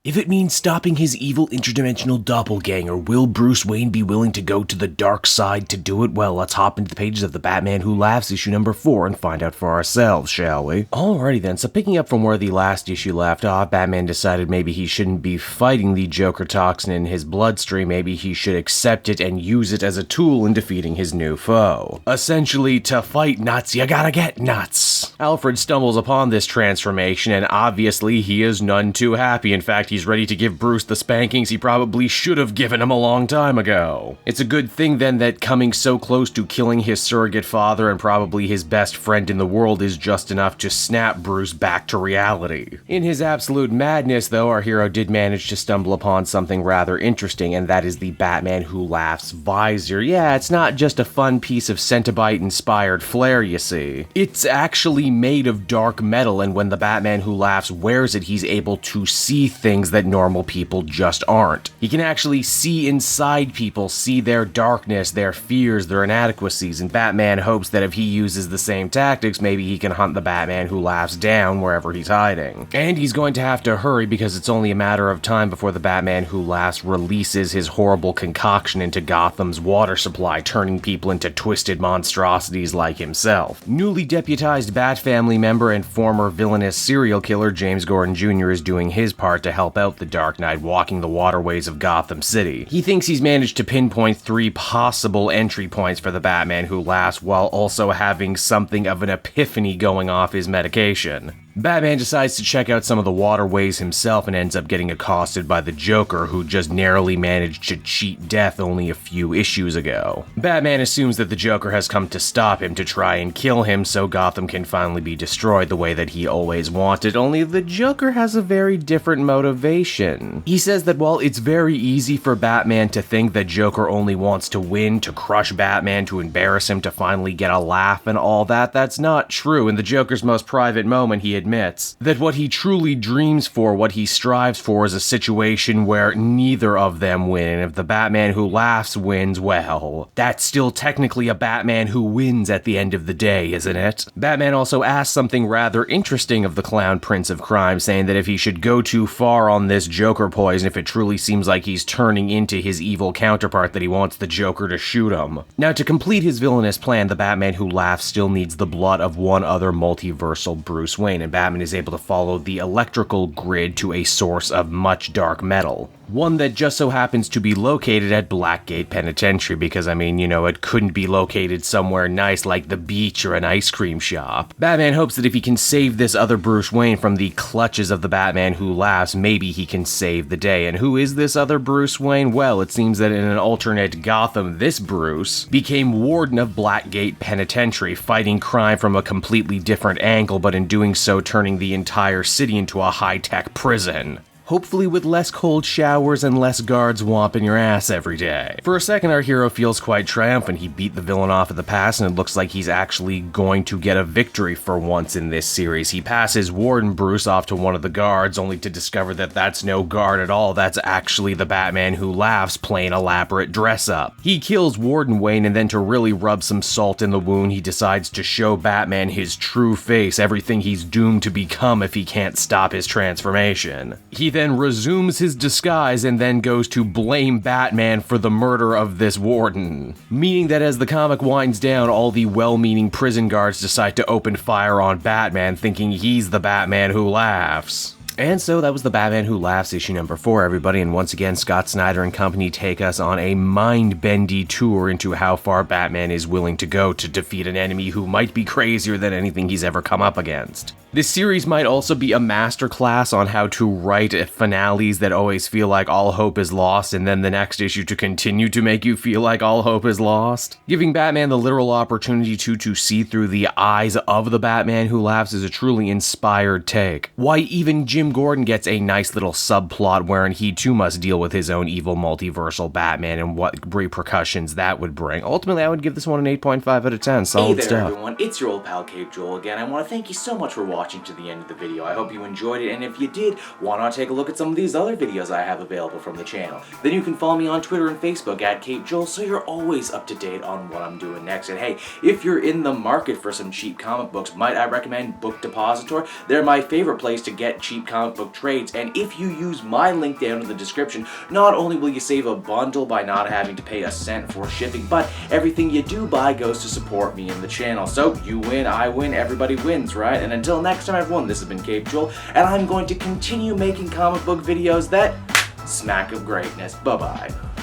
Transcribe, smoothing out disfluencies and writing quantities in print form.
If it means stopping his evil interdimensional doppelganger, will Bruce Wayne be willing to go to the dark side to do it? Well, let's hop into the pages of The Batman Who Laughs issue number 4 and find out for ourselves, shall we? Alrighty then, so picking up from where the last issue left off, Batman decided maybe he shouldn't be fighting the Joker toxin in his bloodstream, maybe he should accept it and use it as a tool in defeating his new foe. Essentially, to fight nuts, you gotta get nuts. Alfred stumbles upon this transformation, and obviously he is none too happy. In fact, he's ready to give Bruce the spankings he probably should have given him a long time ago. It's a good thing then that coming so close to killing his surrogate father and probably his best friend in the world is just enough to snap Bruce back to reality. In his absolute madness, though, our hero did manage to stumble upon something rather interesting, and that is the Batman Who Laughs visor. Yeah, it's not just a fun piece of Centibite-inspired flair, you see. It's actually made of dark metal, and when the Batman Who Laughs wears it, he's able to see things that normal people just aren't. He can actually see inside people, see their darkness, their fears, their inadequacies, and Batman hopes that if he uses the same tactics, maybe he can hunt the Batman Who Laughs down wherever he's hiding. And he's going to have to hurry because it's only a matter of time before the Batman Who Laughs releases his horrible concoction into Gotham's water supply, turning people into twisted monstrosities like himself. Newly deputized Bat Family member and former villainous serial killer James Gordon Jr. is doing his part to help out the Dark Knight walking the waterways of Gotham City. He thinks he's managed to pinpoint 3 possible entry points for the Batman Who Laughs while also having something of an epiphany going off his medication. Batman decides to check out some of the waterways himself and ends up getting accosted by the Joker, who just narrowly managed to cheat death only a few issues ago. Batman assumes that the Joker has come to stop him to try and kill him so Gotham can finally be destroyed the way that he always wanted, only the Joker has a very different motivation. He says that while it's very easy for Batman to think that Joker only wants to win, to crush Batman, to embarrass him, to finally get a laugh and all that, that's not true. In the Joker's most private moment, he admits that what he truly dreams for, what he strives for, is a situation where neither of them win, and if the Batman Who Laughs wins, well, that's still technically a Batman who wins at the end of the day, isn't it? Batman also asks something rather interesting of the Clown Prince of Crime, saying that if he should go too far on this Joker poison, if it truly seems like he's turning into his evil counterpart, that he wants the Joker to shoot him. Now, to complete his villainous plan, the Batman Who Laughs still needs the blood of one other multiversal Bruce Wayne, and Batman is able to follow the electrical grid to a source of much dark metal. One that just so happens to be located at Blackgate Penitentiary, because I mean, you know, it couldn't be located somewhere nice like the beach or an ice cream shop. Batman hopes that if he can save this other Bruce Wayne from the clutches of the Batman Who Laughs, maybe he can save the day. And who is this other Bruce Wayne? Well, it seems that in an alternate Gotham, this Bruce became warden of Blackgate Penitentiary, fighting crime from a completely different angle, but in doing so turning the entire city into a high-tech prison. Hopefully with less cold showers and less guards whomping your ass every day. For a second, our hero feels quite triumphant. He beat the villain off at the pass, and it looks like he's actually going to get a victory for once in this series. He passes Warden Bruce off to one of the guards, only to discover that that's no guard at all. That's actually the Batman Who Laughs playing elaborate dress-up. He kills Warden Wayne, and then to really rub some salt in the wound, he decides to show Batman his true face, everything he's doomed to become if he can't stop his transformation. He then resumes his disguise and then goes to blame Batman for the murder of this warden. Meaning that as the comic winds down, all the well-meaning prison guards decide to open fire on Batman, thinking he's the Batman Who Laughs. And so that was the Batman Who Laughs issue number 4, everybody, and once again, Scott Snyder and company take us on a mind-bendy tour into how far Batman is willing to go to defeat an enemy who might be crazier than anything he's ever come up against. This series might also be a masterclass on how to write finales that always feel like all hope is lost, and then the next issue to continue to make you feel like all hope is lost. Giving Batman the literal opportunity to see through the eyes of the Batman Who Laughs is a truly inspired take. Why, even Jim Gordon gets a nice little subplot wherein he too must deal with his own evil multiversal Batman and what repercussions that would bring. Ultimately, I would give this one an 8.5 out of 10. Solid Hey there, stuff. everyone. It's your old pal Cave Joel again. I want to thank you so much for watching to the end of the video. I hope you enjoyed it, and if you did, why not take a look at some of these other videos I have available from the channel. Then you can follow me on Twitter and Facebook at Cave Joel, so you're always up to date on what I'm doing next. And hey, if you're in the market for some cheap comic books, might I recommend Book Depository? They're my favorite place to get cheap comic comic book trades, and if you use my link down in the description, not only will you save a bundle by not having to pay a cent for shipping, but everything you do buy goes to support me in the channel. So you win, I win, everybody wins, right? And until next time everyone, this has been Cape Joel, and I'm going to continue making comic book videos that smack of greatness. Bye-bye.